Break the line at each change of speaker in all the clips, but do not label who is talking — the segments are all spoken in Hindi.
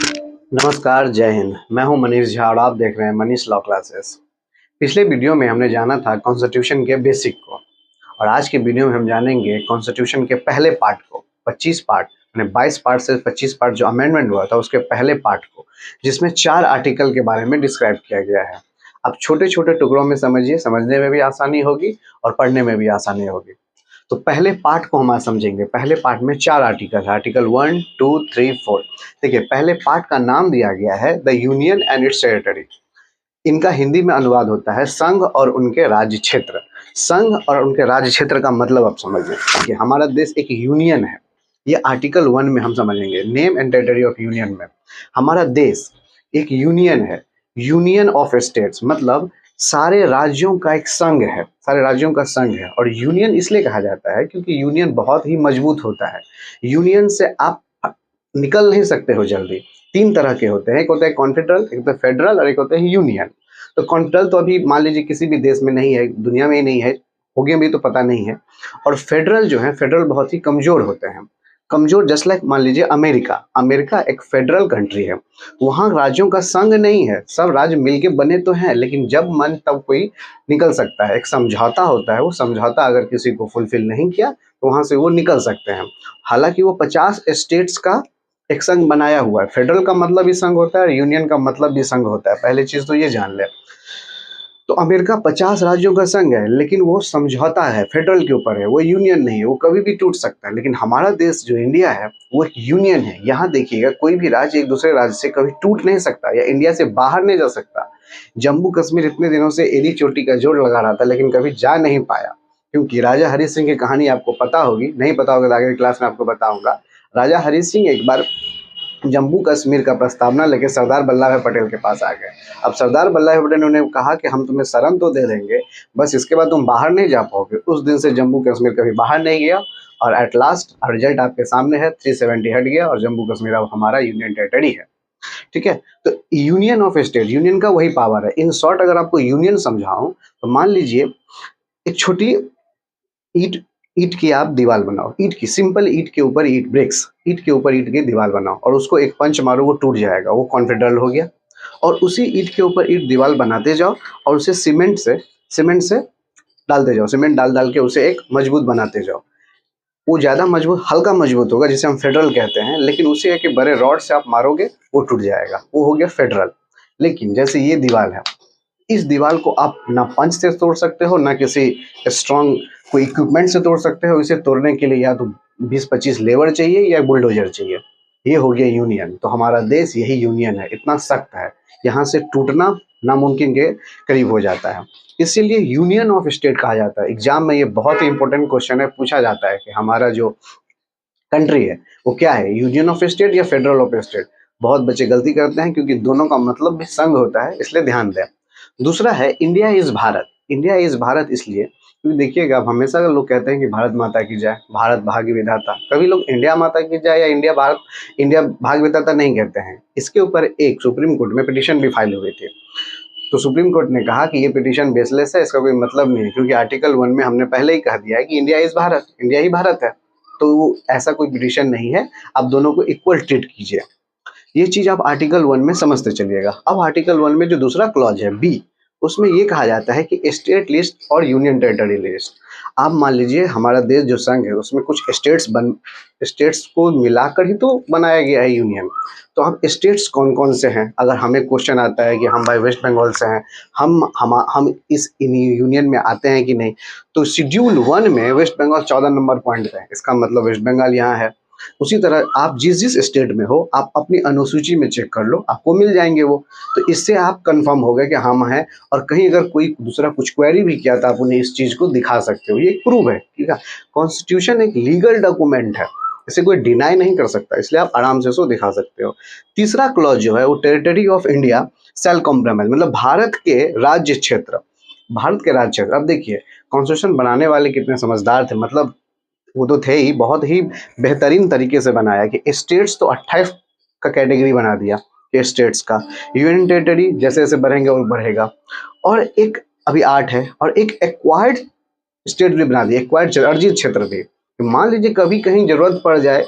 नमस्कार, जय हिंद। मैं हूं मनीष झा और आप देख रहे हैं मनीष लॉ क्लासेस। पिछले वीडियो में हमने जाना था कॉन्स्टिट्यूशन के बेसिक को और आज के वीडियो में हम जानेंगे कॉन्स्टिट्यूशन के पहले पार्ट को। 25 पार्ट यानी 22 पार्ट से 25 पार्ट जो अमेंडमेंट हुआ था उसके पहले पार्ट को, जिसमें 4 आर्टिकल के बारे में डिस्क्राइब किया गया है। अब छोटे-छोटे टुकड़ों में समझिए, समझने में भी आसानी होगी और पढ़ने में भी आसानी होगी। तो पहले पार्ट को हम आज समझेंगे। पहले पार्ट में 4 आर्टिकल है, आर्टिकल 1, 2, 3, 4। देखिए, पहले पार्ट का नाम दिया गया है the union and it's territory. इनका हिंदी में अनुवाद होता है संघ और उनके राज्य क्षेत्र। संघ और उनके राज्य क्षेत्र का मतलब आप समझिए कि हमारा देश एक यूनियन है। ये आर्टिकल 1 में हम समझेंगे, name and territory of union में। हमारा देश एक यूनियन है, यूनियन ऑफ स्टेट्स, मतलब सारे राज्यों का एक संघ है, सारे राज्यों का संघ है। और यूनियन इसलिए कहा जाता है क्योंकि यूनियन बहुत ही मजबूत होता है। यूनियन से आप निकल नहीं सकते हो जल्दी। 3 तरह के होते हैं, एक होता है कॉन्फेडरल, एक होता है फेडरल और एक होता है यूनियन। तो कॉन्फेडरल तो अभी मान लीजिए किसी भी देश में नहीं है, दुनिया में ही नहीं है, होंगे भी तो पता नहीं है। और फेडरल जो है, फेडरल बहुत ही कमजोर होते हैं। कमजोर जस्ट लाइक मान लीजिए अमेरिका। अमेरिका एक फेडरल कंट्री है, वहाँ राज्यों का संघ नहीं है, सब राज्य मिलके बने तो हैं, लेकिन जब मन तब कोई निकल सकता है। एक समझौता होता है, वो समझौता अगर किसी को फुलफिल नहीं किया तो वहाँ से वो निकल सकते हैं। हालांकि वो 50 स्टेट्स का एक संघ बनाया हुआ है। फेडरल का मतलब भी संघ होता है और यूनियन का मतलब भी संघ होता है। पहली चीज तो ये जान ले। तो अमेरिका 50 राज्यों का संघ है, लेकिन वो समझौता है, फेडरल के ऊपर है, वो यूनियन नहीं है, वो कभी भी टूट सकता है। लेकिन हमारा देश जो इंडिया है वो एक यूनियन है। यहाँ देखिएगा, कोई भी राज्य एक दूसरे राज्य से कभी टूट नहीं सकता या इंडिया से बाहर नहीं जा सकता। जम्मू कश्मीर इतने दिनों से एड़ी चोटी का जोर लगा रहा था, लेकिन कभी जा नहीं पाया, क्योंकि राजा हरि सिंह की कहानी आपको पता होगी। नहीं पता होगा तो आगे क्लास में आपको बताऊंगा। राजा हरि सिंह एक बार जम्मू कश्मीर का प्रस्तावना लेके सरदार वल्लभ भाई पटेल के पास आ गए। अब सरदार वल्लभ भाई पटेल ने उन्हें कहा कि हम तुम्हें शरण तो दे देंगे, बस इसके बाद तुम बाहर नहीं जा पाओगे। उस दिन से जम्मू कश्मीर कभी बाहर नहीं गया और एट लास्ट रिजल्ट आपके सामने है, 370 हट गया और जम्मू कश्मीर अब हमारा यूनियन टेरिटरी है। ठीक है, तो यूनियन ऑफ स्टेट, यूनियन का वही पावर है। इन शॉर्ट अगर आपको यूनियन समझाऊं तो मान लीजिए एक छोटी ईट ईट की आप दीवार बनाओ, ईट की, सिंपल ईट के ऊपर ईट ब्रिक्स, ईट के ऊपर ईट की दीवार बनाओ और उसको एक पंच मारो, वो टूट जाएगा, वो कॉन्फिडरल हो गया। और उसी ईट के ऊपर ईट दीवार बनाते जाओ और उसे सीमेंट से डालते जाओ, सीमेंट डाल डाल के उसे एक मजबूत बनाते जाओ। वो ज़्यादा मजबूत, हल्का मजबूत होगा जिसे हम फेडरल कहते हैं, लेकिन उसे एक बड़े रॉड से आप मारोगे वो टूट जाएगा, वो हो गया फेडरल। लेकिन जैसे ये दीवार है, इस दीवार को आप ना पंच से तोड़ सकते हो, ना किसी स्ट्रॉन्ग कोई इक्विपमेंट से तोड़ सकते हो। इसे तोड़ने के लिए या तो 20-25 लेबर चाहिए या बुलडोजर चाहिए। ये हो गया यूनियन। तो हमारा देश यही यूनियन है, इतना सख्त है, यहाँ से टूटना नामुमकिन के करीब हो जाता है। इसीलिए यूनियन ऑफ स्टेट कहा जाता है। एग्जाम में ये बहुत ही इंपॉर्टेंट क्वेश्चन है, पूछा जाता है कि हमारा जो कंट्री है वो क्या है, यूनियन ऑफ स्टेट या फेडरल ऑफ स्टेट। बहुत बच्चे गलती करते हैं क्योंकि दोनों का मतलब भी संघ होता है, इसलिए ध्यान दें। दूसरा है India is Bharat. India is Bharat इसलिए क्योंकि देखिएगा, अब हमेशा लोग कहते हैं कि भारत माता की जय, भारत भाग्य विधाता। कभी लोग इंडिया माता की जय या इंडिया भाग्य विधाता नहीं कहते हैं। इसके ऊपर एक सुप्रीम कोर्ट में पिटीशन भी फाइल हुई थी। तो सुप्रीम कोर्ट ने कहा कि ये पिटीशन बेसलेस है, इसका कोई मतलब नहीं है, क्योंकि आर्टिकल 1 में हमने पहले ही कह दिया है कि इंडिया इज भारत, इंडिया ही भारत है। तो ऐसा कोई पिटीशन नहीं है, आप दोनों को इक्वल ट्रीट कीजिए। ये चीज आप आर्टिकल 1 में समझते चलिएगा। अब आर्टिकल 1 में जो दूसरा क्लॉज है बी, उसमें ये कहा जाता है कि स्टेट लिस्ट और यूनियन टेरिटरी लिस्ट। आप मान लीजिए हमारा देश जो संघ है उसमें कुछ स्टेट्स को मिलाकर ही तो बनाया गया है यूनियन। तो अब स्टेट्स कौन कौन से हैं, अगर हमें क्वेश्चन आता है कि हम भाई वेस्ट बंगाल से हैं, हम इस यूनियन में आते हैं कि नहीं, तो शेड्यूल 1 में वेस्ट बंगाल 14 नंबर पॉइंट पे है, इसका मतलब वेस्ट बंगाल यहाँ है। उसी तरह आप जिस जिस स्टेट में हो, आप अपनी अनुसूची में चेक कर लो, आपको मिल जाएंगे वो। तो इससे आप कंफर्म हो गए कि हम हैं। और कहीं अगर कोई दूसरा कुछ क्वेरी भी किया तो आप उन्हें इस चीज को दिखा सकते हो, ये एक प्रूफ है। ठीक है, कॉन्स्टिट्यूशन एक लीगल डॉक्यूमेंट है, इसे कोई डिनाई नहीं कर सकता, इसलिए आप आराम से इसको दिखा सकते हो। तीसरा क्लॉज जो है वो territory of India shall compromise, मतलब भारत के राज्य क्षेत्र, भारत के राज्य क्षेत्र। अब देखिए, कॉन्स्टिट्यूशन बनाने वाले कितने समझदार थे, मतलब वो तो थे ही, बहुत ही बेहतरीन तरीके से बनाया कि स्टेट्स तो 28 का कैटेगरी बना दिया कि स्टेट्स का, यूनियन टेरिटरी जैसे जैसे बढ़ेंगे और बढ़ेगा, और एक अभी 8 है, और एक एक्वायर्ड स्टेट भी बना दिया, एक्वायर्ड अर्जित क्षेत्र भी। मान लीजिए कभी कहीं जरूरत पड़ जाए,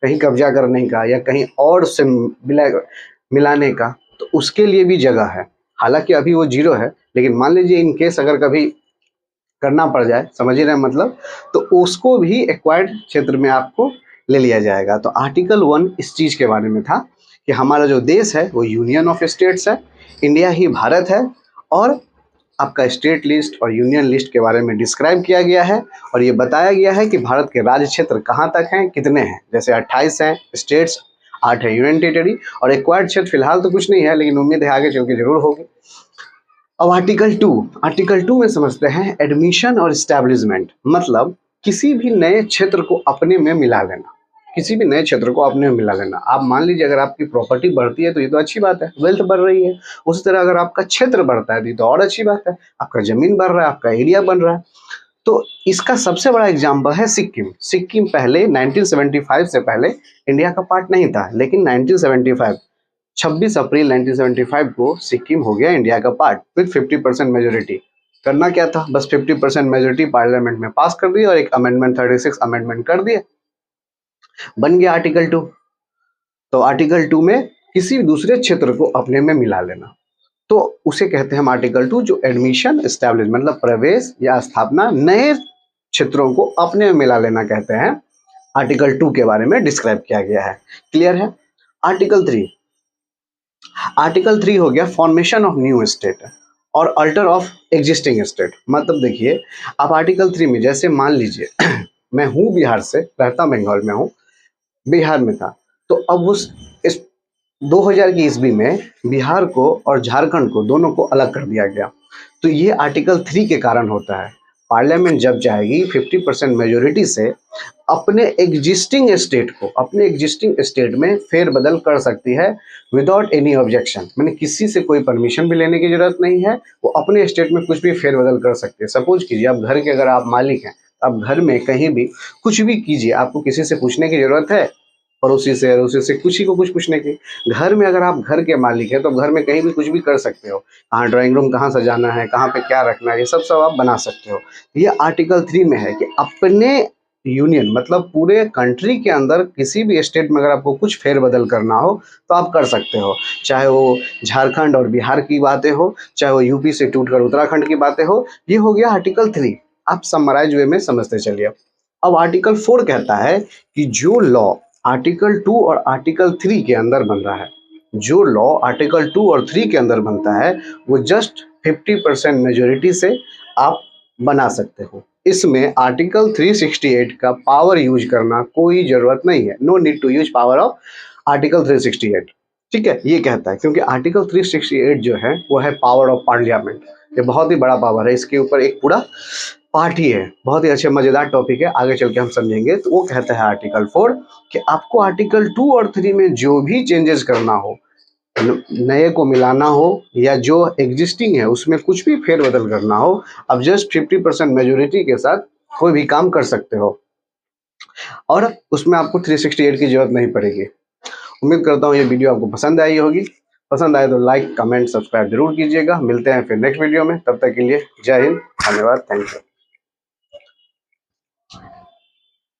कहीं कब्जा करने का या कहीं और से मिलाने का, तो उसके लिए भी जगह है। हालांकि अभी वो 0 है, लेकिन मान लीजिए इन केस अगर कभी करना पड़ जाए, समझ ही रहे हैं मतलब, तो उसको भी एक्वायर्ड क्षेत्र में आपको ले लिया जाएगा। तो आर्टिकल 1 इस चीज़ के बारे में था कि हमारा जो देश है वो यूनियन ऑफ स्टेट्स है, इंडिया ही भारत है, और आपका स्टेट लिस्ट और यूनियन लिस्ट के बारे में डिस्क्राइब किया गया है, और ये बताया गया है कि भारत के राज्य क्षेत्र कहाँ तक हैं, कितने हैं। जैसे 28 हैं स्टेट्स, 8 है यूनियन टेरिटरी, और एक्वायर्ड क्षेत्र फिलहाल तो कुछ नहीं है, लेकिन उम्मीद है आगे चल के जरूर होगी। अब आर्टिकल 2 में समझते हैं एडमिशन और इस्टेब्लिशमेंट, मतलब किसी भी नए क्षेत्र को अपने में मिला लेना। किसी भी नए क्षेत्र को अपने में मिला लेना। आप मान लीजिए अगर आपकी प्रॉपर्टी बढ़ती है तो ये तो अच्छी बात है, वेल्थ बढ़ रही है। उसी तरह अगर आपका क्षेत्र बढ़ता है तो ये तो और अच्छी बात है, आपका जमीन बढ़ रहा है, आपका एरिया बन रहा है। तो इसका सबसे बड़ा एग्जाम्पल है सिक्किम। सिक्किम पहले 1975 से पहले इंडिया का पार्ट नहीं था, लेकिन 1975 26 अप्रैल 1975 को सिक्किम हो गया इंडिया का पार्ट विद 50% मेजोरिटी। करना क्या था, बस 50% मेजोरिटी पार्लियामेंट में पास कर दी और एक अमेंडमेंट 36 अमेंडमेंट कर दिए, बन गया आर्टिकल 2। तो आर्टिकल 2 में किसी दूसरे क्षेत्र को अपने में मिला लेना, तो उसे कहते हैं हम आर्टिकल 2, जो एडमिशन एस्टैब्लिश मतलब प्रवेश या स्थापना नए क्षेत्रों को अपने में मिला लेना कहते हैं। आर्टिकल 2 के बारे में डिस्क्राइब किया गया है। क्लियर है। आर्टिकल 3 हो गया फॉर्मेशन ऑफ न्यू स्टेट और अल्टर ऑफ एग्जिस्टिंग स्टेट। मतलब देखिए, आप आर्टिकल 3 में जैसे मान लीजिए मैं हूँ बिहार से, रहता बंगाल में हूँ, बिहार में था, तो अब इस 2000 की ईस्वी में बिहार को और झारखंड को दोनों को अलग कर दिया गया। तो ये आर्टिकल 3 के कारण होता है। पार्लियामेंट जब जाएगी 50% मेजोरिटी से अपने एग्जिस्टिंग स्टेट में फेरबदल कर सकती है विदाउट एनी ऑब्जेक्शन। मैंने किसी से कोई परमिशन भी लेने की जरूरत नहीं है, वो अपने स्टेट में कुछ भी फेरबदल कर सकते हैं। सपोज कीजिए आप घर के अगर आप मालिक हैं, आप घर में कहीं भी कुछ भी कीजिए, आपको किसी से पूछने की जरूरत है, पड़ोसी से अड़ोसी से, किसी को कुछ पूछने की। घर में अगर आप घर के मालिक हैं तो घर में कहीं भी कुछ भी कर सकते हो। कहाँ ड्राइंग रूम कहाँ सजाना है, कहाँ पे क्या रखना है, ये सब आप बना सकते हो। ये आर्टिकल 3 में है कि अपने यूनियन मतलब पूरे कंट्री के अंदर किसी भी स्टेट में अगर आपको कुछ फेरबदल करना हो तो आप कर सकते हो। चाहे वो झारखंड और बिहार की बातें हो, चाहे वो यूपी से टूटकर उत्तराखंड की बातें हो। ये हो गया आर्टिकल 3। आप समराइज वे में समझते चलिए। अब आर्टिकल 4 कहता है कि जो लॉ आर्टिकल 2 और आर्टिकल 3 के अंदर बन रहा है, जो लॉ आर्टिकल 2 और 3 के अंदर बनता है, वो जस्ट 50% मेजोरिटी से आप बना सकते हो। इसमें आर्टिकल 368 का पावर यूज करना कोई जरूरत नहीं है। No need to use power of article 368। ठीक है, ये कहता है, क्योंकि आर्टिकल 368 जो है वो है पावर ऑफ पार्लियामेंट। ये बहुत ही बड़ा पावर है, इसके ऊपर एक पूरा पार्ट ही है। बहुत ही अच्छे मजेदार टॉपिक है, आगे चल के हम समझेंगे। तो वो कहता है आर्टिकल 4 कि आपको आर्टिकल 2 और 3 में जो भी चेंजेस करना हो, नए को मिलाना हो या जो एग्जिस्टिंग है उसमें कुछ भी फेरबदल करना हो, अब जस्ट 50% मेजोरिटी के साथ कोई भी काम कर सकते हो, और उसमें आपको 368 की जरूरत नहीं पड़ेगी। उम्मीद करता हूँ ये वीडियो आपको पसंद आई होगी। पसंद आए तो लाइक कमेंट सब्सक्राइब जरूर कीजिएगा। मिलते हैं फिर नेक्स्ट वीडियो में, तब तक के लिए जय हिंद, धन्यवाद, थैंक यू।